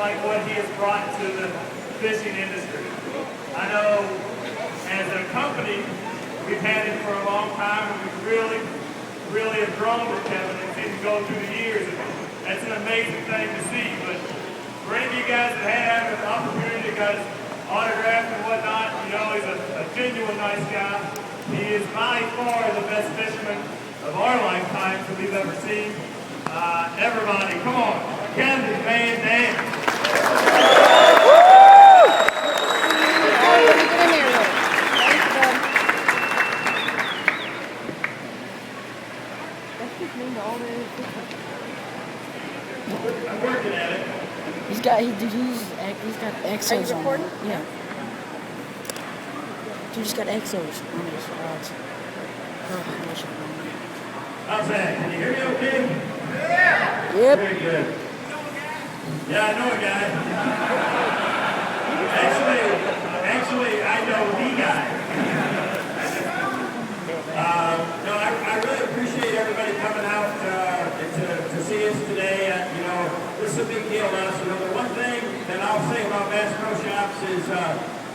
like what he has brought to the fishing industry. I know as a company, we've had him for a long time, and we really have grown with Kevin and seen him go through the years. And that's an amazing thing to see. But for any of you guys that have an opportunity to get his autograph and whatnot, you know, he's a genuine nice guy. He is by far the best fisherman of our lifetimes that we've ever seen. Everybody, come on, Kevin Van Dam. I'm working at it. He's got exos on it. Yeah. Dude, he's got exos on his rods. How's that? Can you hear me okay? Yeah. Yep. Very good. Yeah, I know a guy. Actually, I know the guy. No, I really appreciate everybody coming out to see us today. You know, this is a big deal to us. You know, the one thing that I'll say about Bass Pro Shops is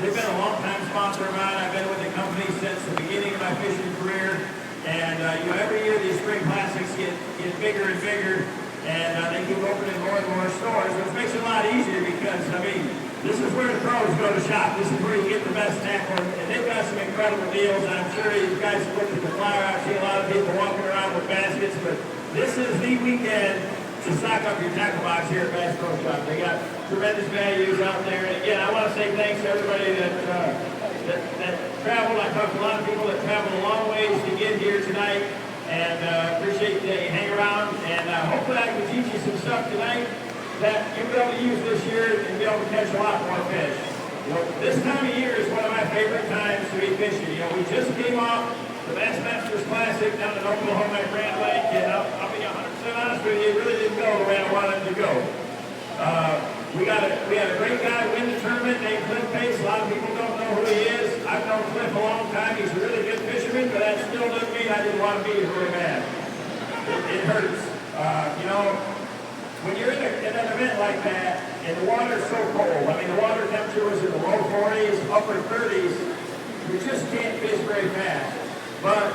they've been a long-time sponsor of mine. I've been with the company since the beginning of my fishing career. And, you know, every year these spring classics get bigger and bigger. And they keep opening more and more stores, which makes it a lot easier because, I mean, this is where the pros go to shop. This is where you get the best tackle. And they've got some incredible deals. And I'm sure you guys have looked at the flyer. I see a lot of people walking around with baskets. But this is the weekend to stock up your tackle box here at Bass Pro Shop. They got tremendous values out there. And again, I want to say thanks to everybody that traveled. I talked to a lot of people that traveled a long ways to get here tonight. And appreciate that you hang around. And hopefully I can teach you some stuff tonight that you'll be able to use this year and be able to catch a lot more fish. You know, this time of year is one of my favorite times to be fishing. You know, we just came off the Bassmasters Classic down in Oklahoma at Grand Lake, and I'll be 100% honest with you, it really didn't go the way I wanted it to go. We had a great guy win the tournament named Cliff Pace. A lot of people don't know who he is. I've known Cliff a long time. He's a really good fisherman, but that still doesn't mean I didn't want to be really bad. It hurts. You know, when you're in an event like that, and the water's so cold, I mean, the water temperature was in the low 40s, upper 30s, you just can't fish very fast. But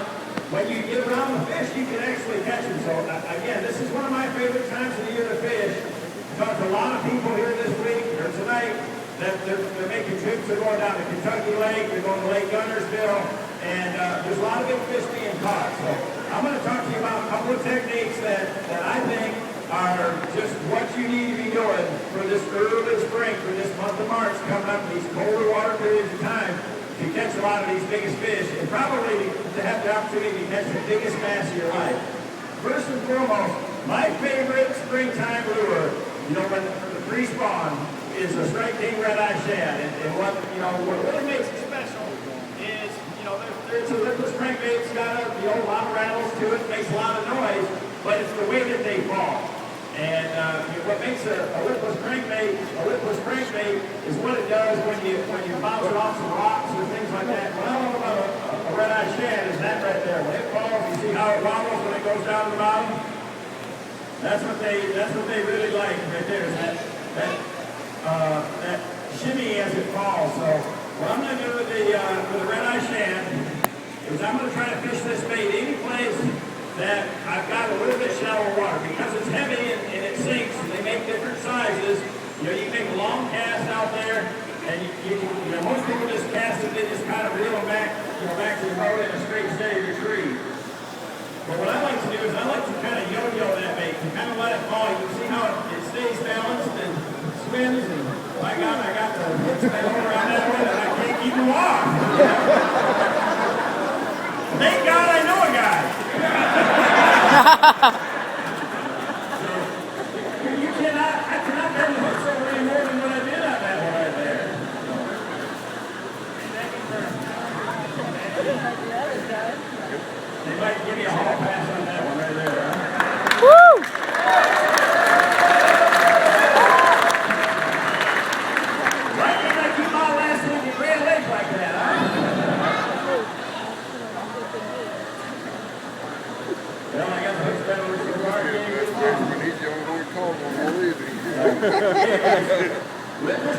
when you get around the fish, you can actually catch them. So, again, this is one of my favorite times of the year to fish. Talked to a lot of people here this week, or tonight, that they're making trips. They're going down to Kentucky Lake, they're going to Lake Gunnersville, and there's a lot of big fish being caught. So I'm going to talk to you about a couple of techniques that I think are just what you need to be doing for this early spring, for this month of March, coming up in these colder water periods of time, to catch a lot of these biggest fish, and probably to have the opportunity to catch the biggest bass of your life. First and foremost, my favorite springtime lure, you know, when the pre-spawn, is a straight king red eye shad. And what really makes it special is, you know, there's a lipless crankbait. It's got a lot of rattles to it, makes a lot of noise, but it's the way that they fall. And what makes a lipless crankbait is what it does when you bounce it off some rocks or things like that. What I love about a red eye shad is that right there. When it falls, you see how it wobbles when it goes down to the bottom? That's what they really like right there, is that shimmy as it falls. So what I'm going to do with the red eye shad is I'm going to try to fish this bait any place that I've got a little bit shallow water, because it's heavy and it sinks. And they make different sizes. You know, you can make a long cast out there, and you know, most people just cast it, they just kind of reel them back, back to the boat in a straight, steady retrieve. But what I like to do is I like to kind of yo-yo that bait, to kind of let it fall. You can see how it stays balanced and spins, and my God, I got the hooks bent over on that one, and I can't keep them off. Thank God I know a guy. I cannot bend the hooks over any more than what I did on that one right there. They might give me a hall pass on that one right there. Huh? Woo! Why can't I keep my last one in Grand Lake like that, huh? Well, I got the hooks bent over so far. When he's the only one calling on all evening. Lipless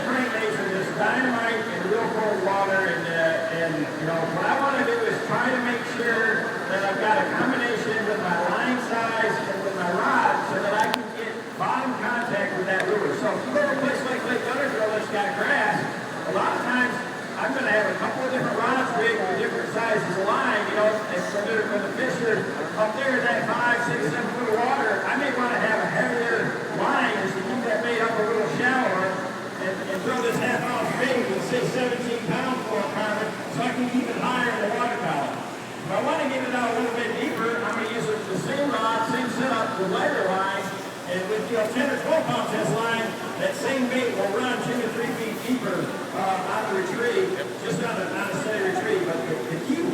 crankbaits are just dynamite in real cold water, and you know, what I want to do is try to make sure that I've got a combination with my line size and with my rod so that I can get bottom contact with that lure. So if you go to a place like Lake Undergrove that's got grass, a lot of times I'm going to have a couple of different rods rigged with different sizes of line, you know, and so when the fish are up there in that 5, 6, 7 foot of water, I may want to have a heavier line just to keep that bait up a little shallower and throw this half-ounce bait with, say, 17 pound fluorocarbon so I can keep it higher in the water column. If I want to get it out a little bit deeper, I'm going to use the same rod, same setup, the lighter line, and with, you know, 10 or 12 pound test line, that same bait will run 2 to 3 feet deeper on the retrieve, just on a steady retrieve. But the key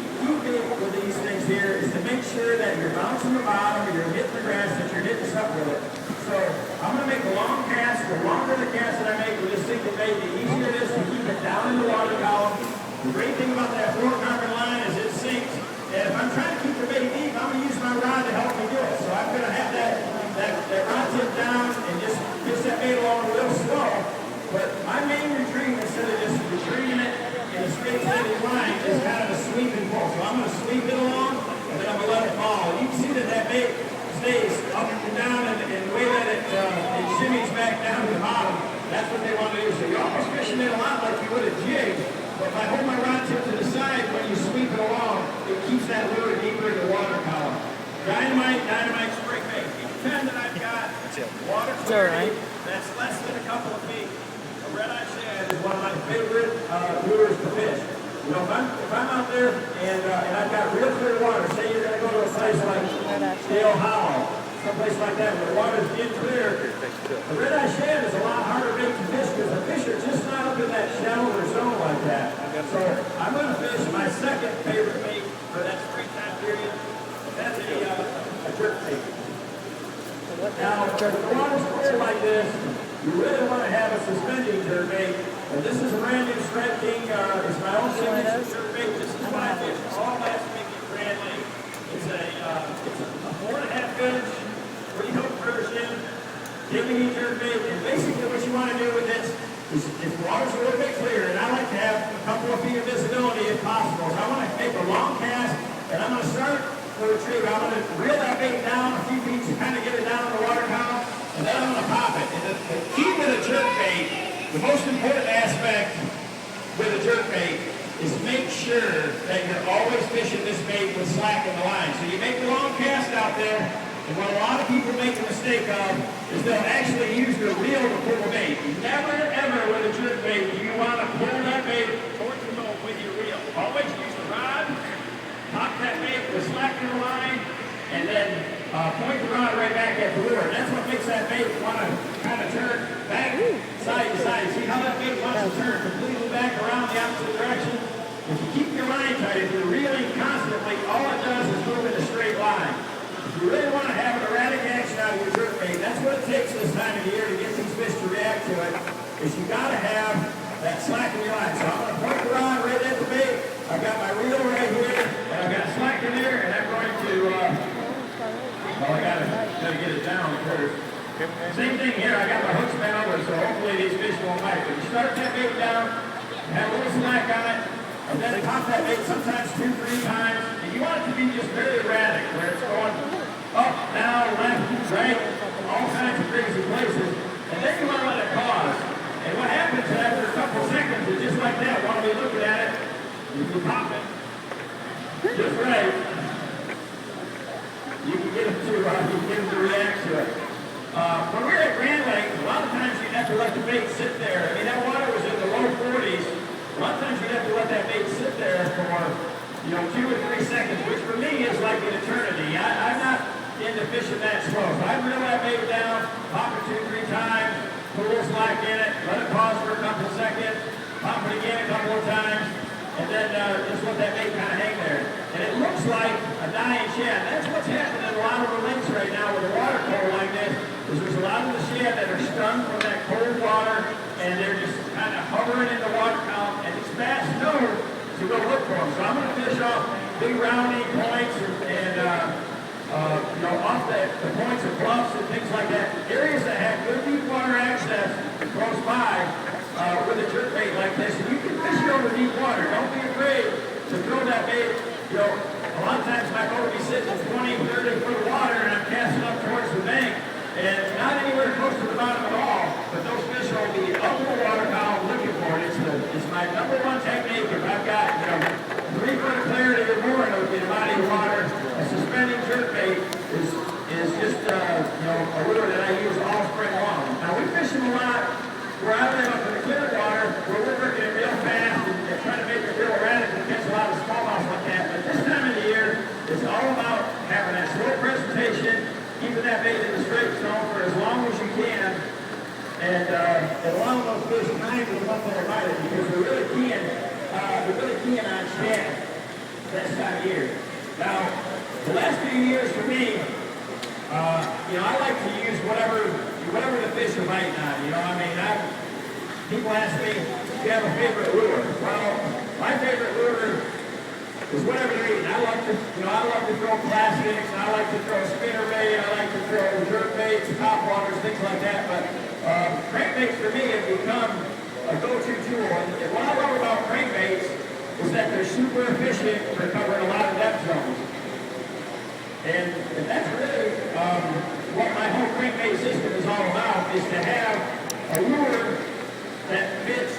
bait with these things here is to make sure that you're bouncing the bottom, or you're hitting the grass, that you're hitting something with it. So I'm going to make a long cast. The longer the cast that I make with this single bait, the easier it is to keep it down in the water column. The great thing about that fluorocarbon line is it sinks. And if I'm trying to keep the bait deep, I'm going to use my rod to help me do it. So I'm going to have that rod tip down and just push that bait along real slow. But my main retrieve, instead of just retrieving it in a straight steady line, is kind of a sweeping pull. So I'm going to sweep it along, and then I'm going to let it fall. And you can see that bait stays up and down, and the way that it shimmies back down to the bottom, that's what they want to do. So you're almost fishing it a lot like you would a jig, but if I hold my rod tip to the side, when you sweep it along, it keeps that lure deeper in the water column. Dynamite spring bait. Each time that I've got water clarity that's less than a couple of feet, a red eye shad is one of my favorite lures to fish. You know, if I'm out there and I've got real clear water, say you're going to go to a place like Dale Hollow, someplace like that where the water's in clear, the red eye shad is a lot harder bait to fish because the fish are just not up in that shallower zone like that. So I'm going to fish my second favorite bait for that springtime period. That's a jerkbait. Now, if the water's clear like this, you really want to have a suspending jerkbait. And this is a brand new Shred King. It's my own signature jerkbait. This is what I fish all last week at Grand Lake. It's a 4.5 inch pre-hook version KVD jerkbait. And basically what you want to do with this is if the water's a little bit clear, and I like to have a couple of feet of visibility if possible. So I want to make a long cast, and I'm going to start the retrieve. I'm going to reel that bait down a few feet to kind of get it down in the water column, and then I'm going to pop it. And the key with a jerkbait, the most important aspect with a jerkbait is make sure that you're always fishing this bait with slack in the line. So you make the long cast out there, and what a lot of people make the mistake of is they'll actually use their reel to pull the bait. Never, ever with a jerkbait do you want to pull that bait towards the boat with your reel. Always use the rod, pop that bait with slack in the line, and then point the rod right back at the lure. That's what makes that bait want to kind of turn back side to side. See how that bait wants to turn completely back around the opposite direction? If you keep your line tight, if you're reeling constantly, all it does is move in a straight line. If you really want to have an erratic action out of your jerkbait, that's what it takes this time of year to get these fish to react to it, is you got to have that slack in your line. So I'm going to point the rod right at the bait. I've got my reel right here, and I've got slack in there, and I'm going to, I gotta get it down first. Same thing here, I got my hooks bent over, so hopefully these fish won't bite. But you start that bait down, have a little slack on it, and then pop that bait sometimes 2, 3 times. And you want it to be just very erratic, where it's going up, down, left, right, all kinds of crazy places. And then you want to let it pause. And what happens after a couple seconds is just like that. While we looking at it, you can pop it just right. You can get them to react to it. When we're at Grand Lake, a lot of times you'd have to let the bait sit there. I mean, that water was in the low 40s. A lot of times you'd have to let that bait sit there for, 2 or 3 seconds, which for me is like an eternity. I'm not into fishing that slow. So I'd reel that bait down, pop it 2 or 3 times, put a little slack in it, let it pause for a couple of seconds, pop it again a couple of times, and then just let that bait kind of hang there. And it looks like a dying shad. That's what's happening in a lot of the lakes right now with the water cold like this, is there's a lot of the shad that are stung from that cold water, and they're just kind of hovering in the water column, and these bass know to go look for them. So I'm going to fish off big rounding points and off the points of bluffs and things like that. Areas that have good deep water access you know, a lot of times my boat will be sitting in 20, 30 foot of water and I'm casting up towards the bank and not anywhere close to the bottom at all, but those fish will be up in the water column looking for it. It's my number one technique. If I've got, you know, 3 foot of clarity or more in a body of water, a suspending jerkbait is just, you know, a lure that I use all spring long. Now we fish them a lot where I live up in the clear water, where we're working it real fast and trying to make it real erratic and catch a lot of smallmouth like that. But this time of the year, it's all about having that slow presentation, keeping that bait in the straight zone for as long as you can, and allowing those fish time to come up on the bite it, because we're really keying on shad this time of year. Now, the last few years for me, you know, I like to use whatever the fish are biting on. You know, I mean, people ask me, do you have a favorite lure? Well, my favorite lure is whatever they're eating. I love to throw plastics, I like to throw spinnerbait, I like to throw jerkbaits, topwaters, things like that. But crankbaits for me have become a go-to tool. And what I love about crankbaits is that they're super efficient for covering a lot of depth zones. And that's really what my whole crankbait system is all about, is to have a lure that fits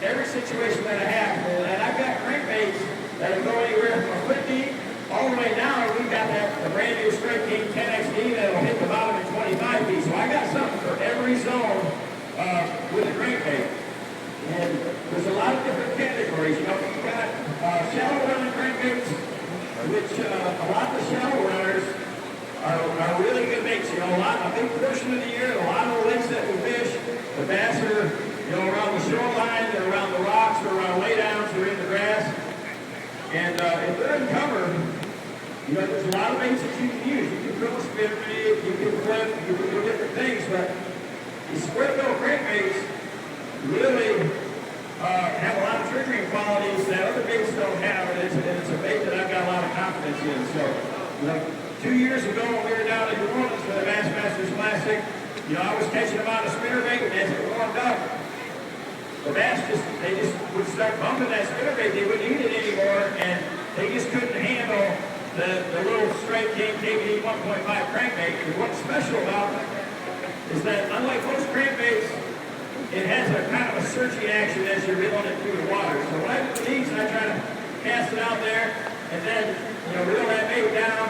every situation that I have. And I've got crankbaits that will go anywhere from a 50 all the way down. We've got the brand new Straight King 10XD that will hit the bottom at 25 feet. So I got something for every zone with a crankbait. And there's a lot of different categories. You know, you've got shallow running crankbaits, which a lot of the shallow runners are really good baits. You know, a big portion of the year, a lot of the lakes that we fish, the bass are, you know, around the shoreline, they're around the rocks, they're around laydowns, they're in the grass. And if they're in cover, you know, there's a lot of baits that you can use. You can throw a spinnerbait, you can flip, you can do different things, but these square bill crankbaits really have a lot of triggering qualities that other baits don't have, and it's a bait that I've got a lot of confidence in. So, you know, 2 years ago when we were down in New Orleans for the Bassmasters Classic, you know, I was catching them on a spinnerbait, and as it warmed up, the bass they just would start bumping that spinnerbait. They wouldn't eat it anymore, and they just couldn't handle the little Straight King KVD 1.5 crankbait. And what's special about it is that, unlike most crankbaits, it has a kind of a searching action as you're reeling it through the water. So when I do these, I try to cast it out there, and then, you know, reel that bait down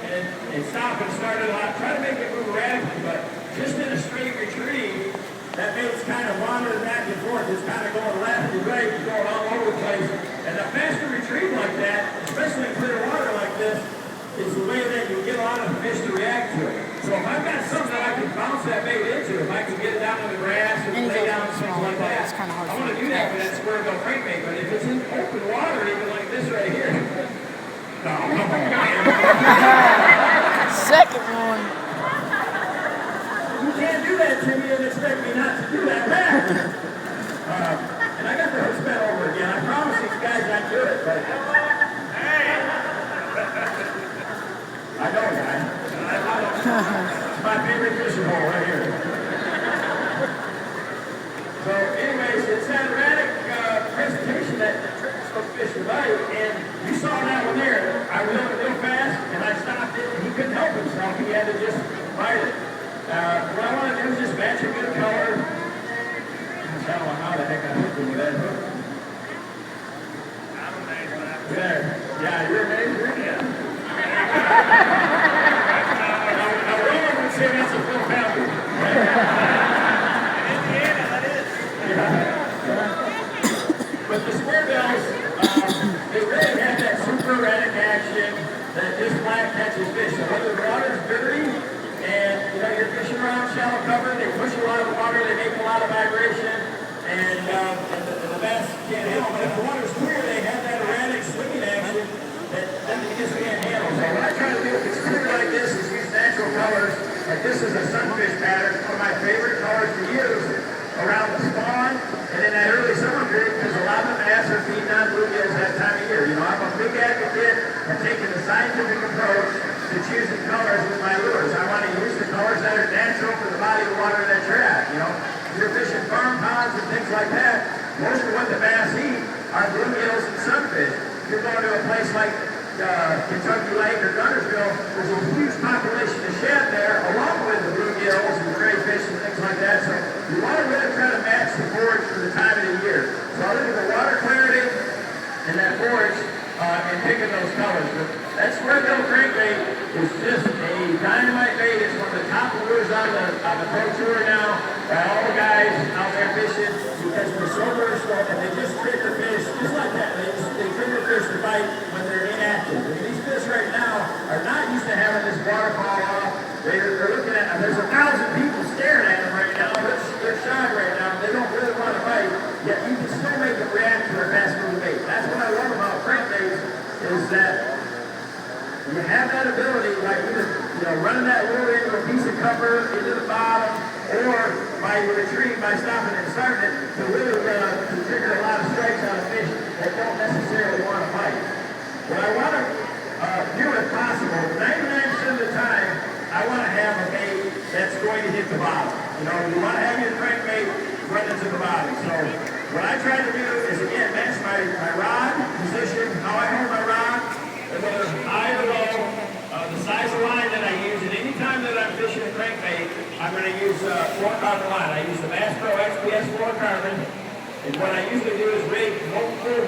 and stop and start it out. Try to make it move rapidly, but just in a straight retrieve, that bait's kind of wandering back and forth. It's kind of going left and right, it's going all over the place. And a faster retrieve like that, especially in clear water like this, is the way that you get a lot of the fish to react to it. So if I've got something that I can bounce that bait into, if I can get it down in the grass or lay down things like that, I want to do that with that square bill crankbait. But if it's in open water, even like this right here, no, come on, man. Second one. You can't do that to me and expect me not to do that back. And I got the hook spin over again. I promise these guys I'd do it, but hey, I know that. It's my favorite fishing hole right here. So, anyways, it's that erratic presentation that triggers those fish to bite, and you saw that one there. I reeled it real fast, and I stopped it, and he couldn't help himself. He had to just bite it. What I want to do is just match a good color. I don't know how the heck I hooked him with that hook. There. Yeah, you're amazing. Yeah. Now, Roman would say that's a full pounder. In Indiana, that is. Yeah. But the square bills, they really have that super erratic action that just flat catches fish. So whether the water's dirty, and you know, you're fishing around shallow cover, they push a lot of water, they make a lot of vibration, and the bass can't handle. But if the water's clear, they have that erratic swinging action that they just can't handle. So what I try to do if it's clear like this is use natural colors. Like this is a sunfish pattern, one of my favorite colors to use around the spawn and in that early summer period, because a lot of the bass are feeding on bluegills that time of year. You know, I'm a big advocate of taking the scientific approach to choosing colors with my lures. I want to use the colors that are natural for the body of water that you're at. You know, if you're fishing farm ponds and things like that, most of what the bass eat are bluegills and sunfish. If you're going to a place like Kentucky Lake or Guntersville, there's a huge population of shad there, along with the bluegills and crayfish and things like that. So you want to really try to match the forage for the time of the year. So I look at the water clarity and that forage and picking those colors. But that square-bill crankbait is just a dynamite bait. It's one of the top lures on the pro tour now by all the guys out there fishing because they're so versatile and they just trigger fish just like that. They trigger fish to bite when they're inactive. And these fish right now are not used to having this waterfall off. They're looking at, there's 1,000 people staring at them right now. They're shy right now. They don't really want to bite. Yet you can still make them react to a fast-moving bait. That's what I love about crankbaits is that you have that ability, like either running that lure into a piece of cover, into the bottom, or by your retrieve, by stopping and starting it, to really to trigger a lot of strikes on a fish that don't necessarily want to bite. What I want to do if possible, 99% of the time, I want to have a bait that's going to hit the bottom. You want to have your crankbait run into the bottom. So what I try to do is, again, match my rod position, how I hold my rod, whether high or low, the size of line that I use, and any time that I'm fishing a crankbait, I'm going to use fluorocarbon line. I use the Bass Pro XPS fluorocarbon, and what I usually do is rig multiple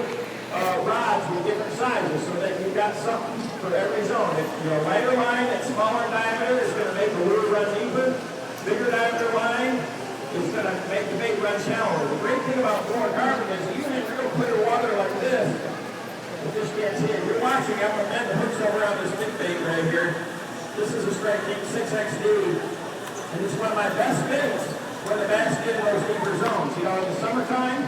rods with different sizes so that you've got something for every zone. If a lighter line that's smaller in diameter is going to make the lure run deeper. Bigger diameter line is going to make the bait run shallower. The great thing about fluorocarbon is even in real clear water like this, the fish can't see it. You're watching, I'm going to bend the hooks over on this big bait right here. This is a Strike King 6XD, and it's one of my best bits when the bass get in those deeper zones. In the summertime,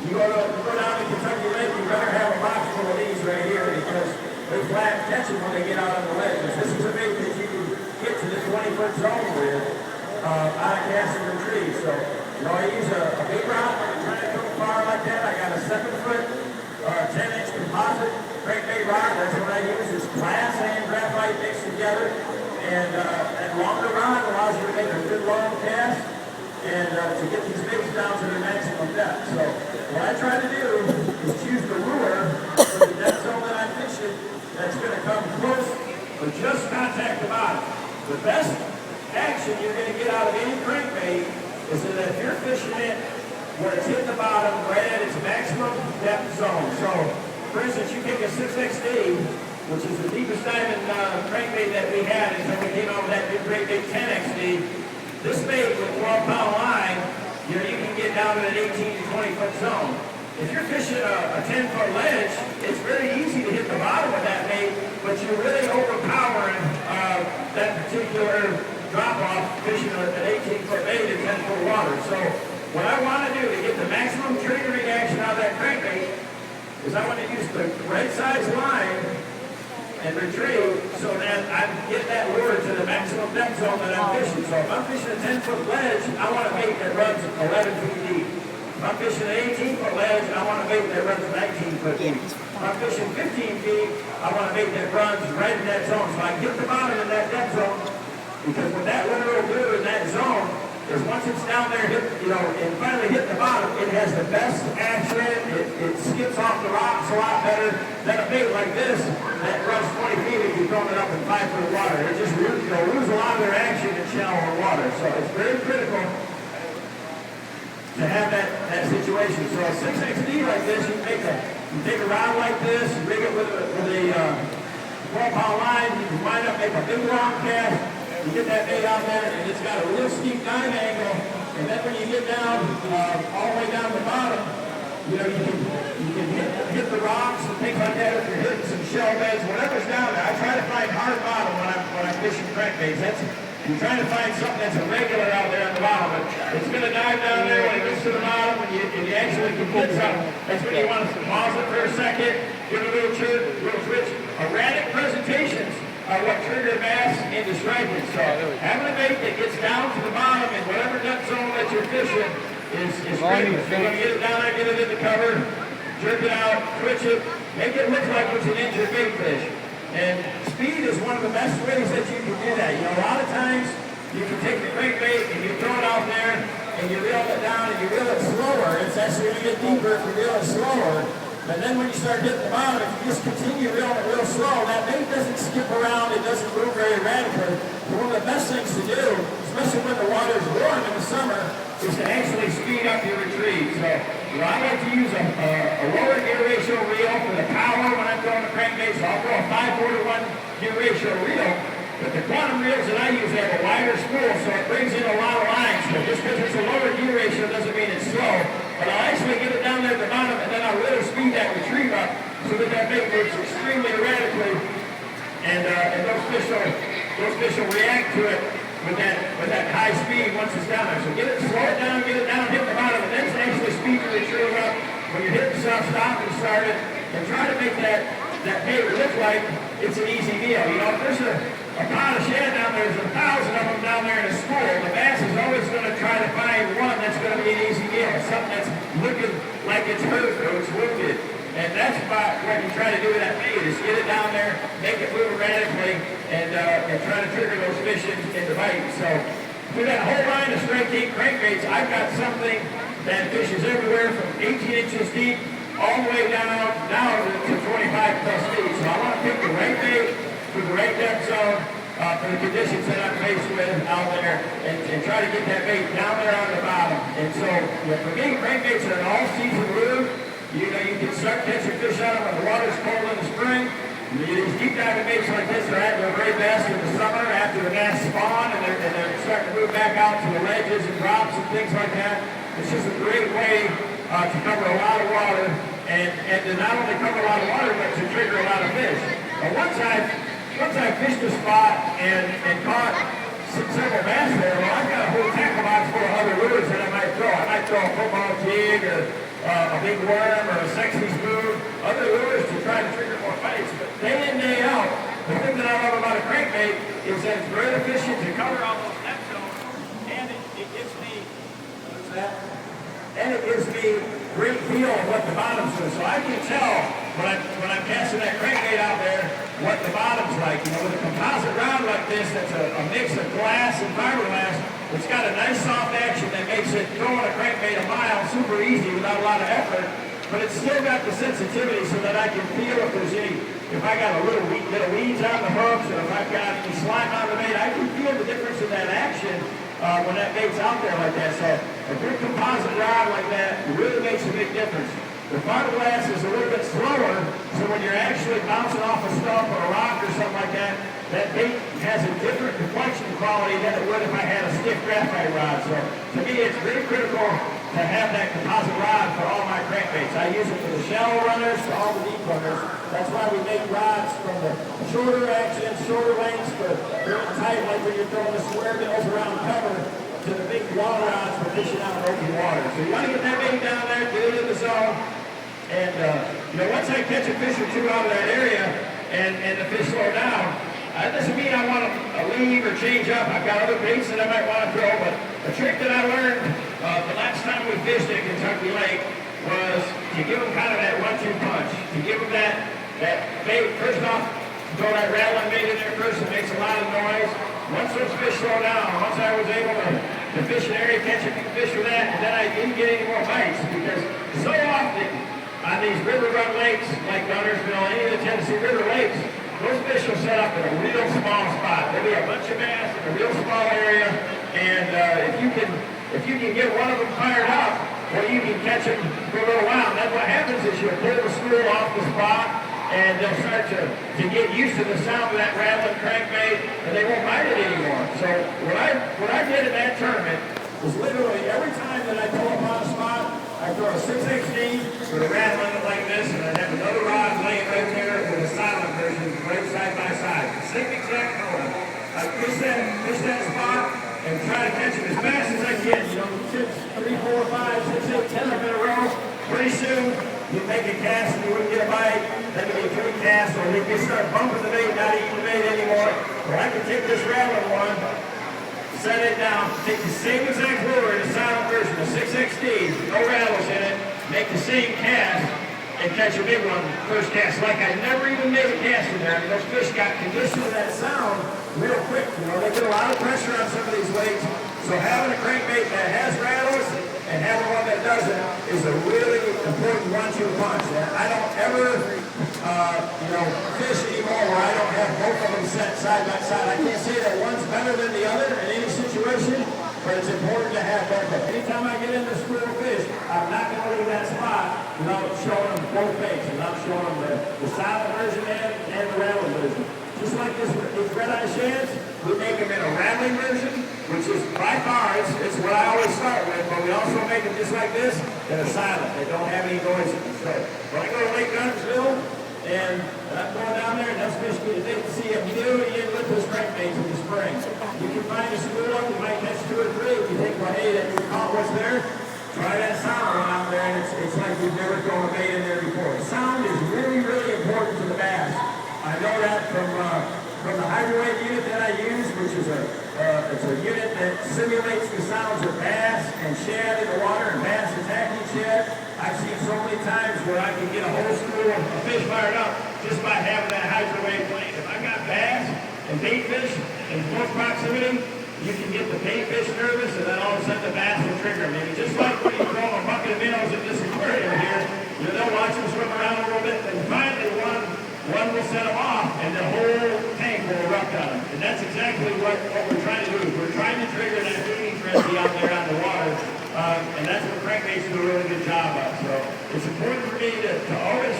you go down to Kentucky Lake, you better have a box full of these right here because they flat catch them when they get out on the ledges. This is a bait that you can get to the 20-foot zone with on a cast and retrieve. So, I use a big rod when I'm trying to come far like that. I got a 7-foot, 10-inch composite crankbait rod. That's what I use. It's glass and graphite mixed together. And that longer rod allows you to make a good long cast and to get these baits down to their maximum depth. So what I try to do is choose the lure for the depth zone that I'm fishing that's going to come close or just contact the bottom. The best action you're going to get out of any crankbait is that if you're fishing it where it's hitting the bottom right at its maximum depth zone. So, for instance, you take a 6XD, which is the deepest diamond crankbait that we had until we came out with that new great big 10XD. This bait with 12-pound line, you can get down to an 18 to 20-foot zone. If you're fishing a 10-foot ledge, it's very easy to hit the bottom with that bait, but you're really overpowering that particular drop-off fishing an 18-foot bait in 10-foot water. So what I want to do to get the maximum triggering action out of that crankbait is I want to use the right size line and retrieve so that I get that lure to the maximum depth zone that I'm fishing. So if I'm fishing a 10-foot ledge, I want a bait that runs 11 feet deep. If I'm fishing an 18-foot ledge, I want a bait that runs 19 foot deep. If I'm fishing 15 feet, I want a bait that runs right in that zone. So I get the bottom in that depth zone, because what that lure will do in that zone is once it's down there, and finally hit the bottom, it has the best action. It skips off the rocks a lot better than a bait like this that runs 20 feet if you're throwing it up in 5 foot of water. It just lose a lot of their action in shallower water. So it's very critical to have that situation. So a 6XD like this, you take a rod like this, rig it with a 12-pound line, you can wind up, make a big long cast. You get that bait out there, and it's got a real steep dive angle, and then when you get down, all the way down the bottom, you can hit the rocks and things like that if you're hitting some shell beds, whatever's down there. I try to find hard bottom when I'm fishing crankbaits. You're trying to find something that's irregular out there on the bottom, but it's going to dive down there when it gets to the bottom, and you actually can hit something. That's when you want to pause it for a second, give it a little twitch. Erratic presentations are what trigger bass into striking. So having a bait that gets down to the bottom in whatever depth zone that you're fishing is great. If you're going to get it down there, get it in the cover, jerk it out, twitch it, make it look like it's an injured bait fish. And speed is one of the best ways that you can do that. A lot of times you can take the crankbait and you throw it out there and you reel it down and you reel it slower. It's actually going to get deeper if you reel it slower. But then when you start hitting the bottom, if you just continue reeling it real slow, that bait doesn't skip around, it doesn't move very radically. So one of the best things to do, especially when the water's warm in the summer, is to actually speed up your retrieve. So I like to use a lower gear ratio reel for the power when I'm throwing the crankbait. So I'll throw a 5/4 to 1 gear ratio reel. But the quantum reels that I use have a wider spool, so it brings in a lot of lines. So just because it's a lower gear ratio doesn't mean it's slow. But I'll actually get it down there at the bottom, and then I'll really speed that retrieve up so that bait moves extremely erratically. And those fish will react to it with that high speed once it's down there. So slow it down, hit the bottom, and then actually speed your retrieve up. When you're hitting stuff, stop and start it, and try to make that bait look like it's an easy meal. You know, if there's a pot of shad down there, there's 1,000 of them down there in a school, the bass is always going to try to find one that's going to be an easy meal, something that's looking like it's hurt or it's wounded. And that's what you try to do with that bait, is get it down there, make it move erratically, and try to trigger those fish into bite. So through that whole line of strike team crankbaits, I've got something that fishes everywhere from 18 inches deep all the way down to 25 plus feet. So I want to pick the right bait for the right depth zone, for the conditions that I'm faced with out there, and try to get that bait down there on the bottom. And so, for me, crankbaits are an all-season lure. You know, you can start catching fish out of when the water's cold in the spring. These deep diving baits like this are at their very best in the summer after the bass spawn, and they're starting to move back out to the ledges and drops and things like that. It's just a great way to cover a lot of water, and to not only cover a lot of water, but to trigger a lot of fish. Once I fished a spot and caught several bass there, well, I've got a whole tackle box full of other lures that I might throw. I might throw a football jig or a big worm or a sexy spoon, other lures to try to trigger more bites. But day in, day out, the thing that I love about a crankbait is that it's very efficient to cover all those depth zones, and it gives me, what's that? And it gives me great feel of what the bottom's doing. So I can tell when I'm casting that crankbait out there what the bottom's like. You know, with a composite rod like this that's a mix of glass and fiberglass, it's got a nice soft action that makes it throwing a crankbait a mile super easy without a lot of effort. But it's still got the sensitivity so that I can feel if there's if I got a little weeds on the hooks, or if I've got any slime on the bait, I can feel the difference in that action when that bait's out there like that. So a good composite rod like that really makes a big difference. The fiberglass is a little bit slower, so when you're actually bouncing off a stump or a rock or something like that, that bait has a different deflection quality than it would if I had a stiff graphite rod. So to me, it's very critical to have that composite rod for all my crankbaits. I use it for the shallow runners, for all the deep runners. That's why we make rods from the shorter action, shorter lengths for very tight, like when you're throwing the square bills around cover, to the big water rods for fishing out in open water. So you want to get that bait down there, get it in the zone, and once I catch a fish or two out of that area and the fish slow down, that doesn't mean I want to leave or change up. I've got other baits that I might want to throw, but a trick that I learned the last time we fished at Kentucky Lake was to give them kind of that 1-2 punch. To give them that bait, first off, throw that rattling bait in there first, it makes a lot of noise. Once those fish slow down, once I was able to fish an area, catch a fish with that, and then I didn't get any more bites, because so often on these river run lakes like Gunnersville, any of the Tennessee River lakes, those fish will set up in a real small spot. There'll be a bunch of bass in a real small area, and if you can get one of them fired up, well, you can catch them for a little while. And then what happens is you'll pull the spool off the spot, and they'll start to get used to the sound of that rattling crankbait, and they won't bite it anymore. So what I did in that tournament was literally every time that I pull up on a spot, I throw a 6/16 with a rattling it like this, and I have another rod laying right there with a silent version right side by side. Same exact color. I fish that spot and try to catch them as fast as I can. You know, 3, 4, 5, 6, 8, 10 of them in a row. Pretty soon, you make a cast and you wouldn't get a bite. Then you get 3 casts, or you can start bumping the bait, not eating the bait anymore. Or I can take this rattling one, set it down, take the same exact lure in a silent version, a 6XD, no rattles in it, make the same cast, and catch a big one first cast. Like I never even made a cast in there. I mean, those fish got conditioned to that sound real quick. You know, they get a lot of pressure on some of these lakes. So having a crankbait that has rattles and having one that doesn't is a really important important 1-2 punch. I don't ever, fish anymore where I don't have both of them set side by side. I can't say that one's better than the other in any situation, but it's important to have both of them. Anytime I get in the school of fish, I'm not going to leave that spot without showing them both baits, without showing them the silent version and the rattled version. Just like these red eye shads, we make them in a rattling version, which is by far, it's what I always start with, but we also make them just like this, that are silent. They don't have any noise in them. So when I go to Lake Clarksville, and I'm going down there, and those fish get to see a new and Lipless crankbaits in the spring. You can find a school up, you might catch 2 or 3. If you think, well, hey, that you caught what's there, try that sound one out there, and it's like you've never thrown a bait in there before. Sound is really, really important to the bass. I know that from the hydrowave unit that I use, which is it's a unit that simulates the sounds of bass and shad in the water and bass attacking shad. I've seen so many times where I can get a whole school of fish fired up just by having that hydrowave playing. If I've got bass and bait fish in close proximity, you can get the bait fish nervous, and then all of a sudden the bass will trigger them. Maybe just like when you throw a bucket of minnows in this aquarium here, they'll watch them swim around a little bit, and finally one will set them off, and the whole tank will erupt on them. And that's exactly what we're trying to do. We're trying to trigger that feeding frenzy out there on the water, and that's what crankbaits do a really good job of. So it's important for me to always,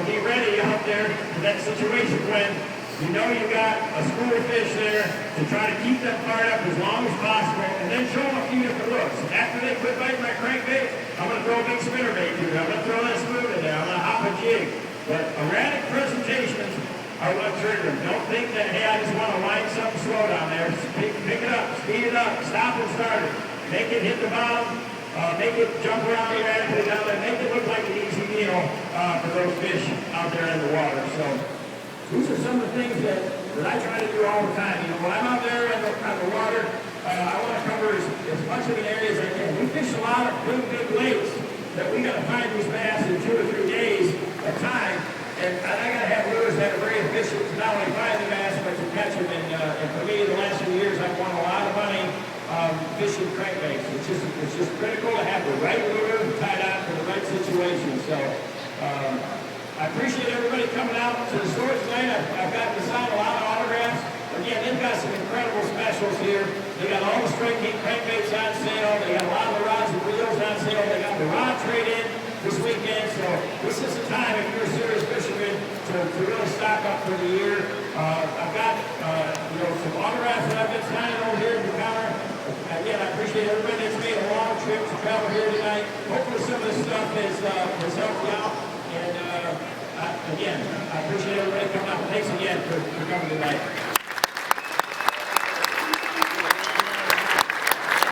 be ready out there for that situation when you know you got a school of fish there to try to keep them fired up as long as possible, and then show them a few different looks. After they quit biting my crankbait, I'm going to throw a big spinnerbait through there. I'm going to throw that spoon in there. I'm going to hop a jig. But erratic presentations are what trigger them. Don't think that, hey, I just want to line something slow down there. Pick it up, speed it up, stop and start it. Make it hit the bottom, make it jump around erratically down there, make it look like an easy meal for those fish out there in the water. So these are some of the things that I try to do all the time. When I'm out there on the water, I want to cover as much of an area as I can. We fish a lot of big lakes that we got to find these bass in 2 or 3 days of time, and I got to have lures that are very efficient to not only find the bass, but to catch them. And for me, the last few years, I've won a lot of money fishing crankbaits. It's just critical to have the right lure tied on for the right situation. So I appreciate everybody coming out to the store tonight. I've gotten to sign a lot of autographs. Again, they've got some incredible specials here. They got all the Strike King crankbaits on sale. They got a lot of the rods and reels on sale. They got the rod trade-in this weekend. So this is the time, if you're a serious fisherman, to really stock up for the year. I've got some autographs that I've been signing over here at the counter. Again, I appreciate everybody that's made a long trip to travel here tonight. Hopefully some of this stuff has helped you out. And again, I appreciate everybody coming out. Thanks again for coming tonight.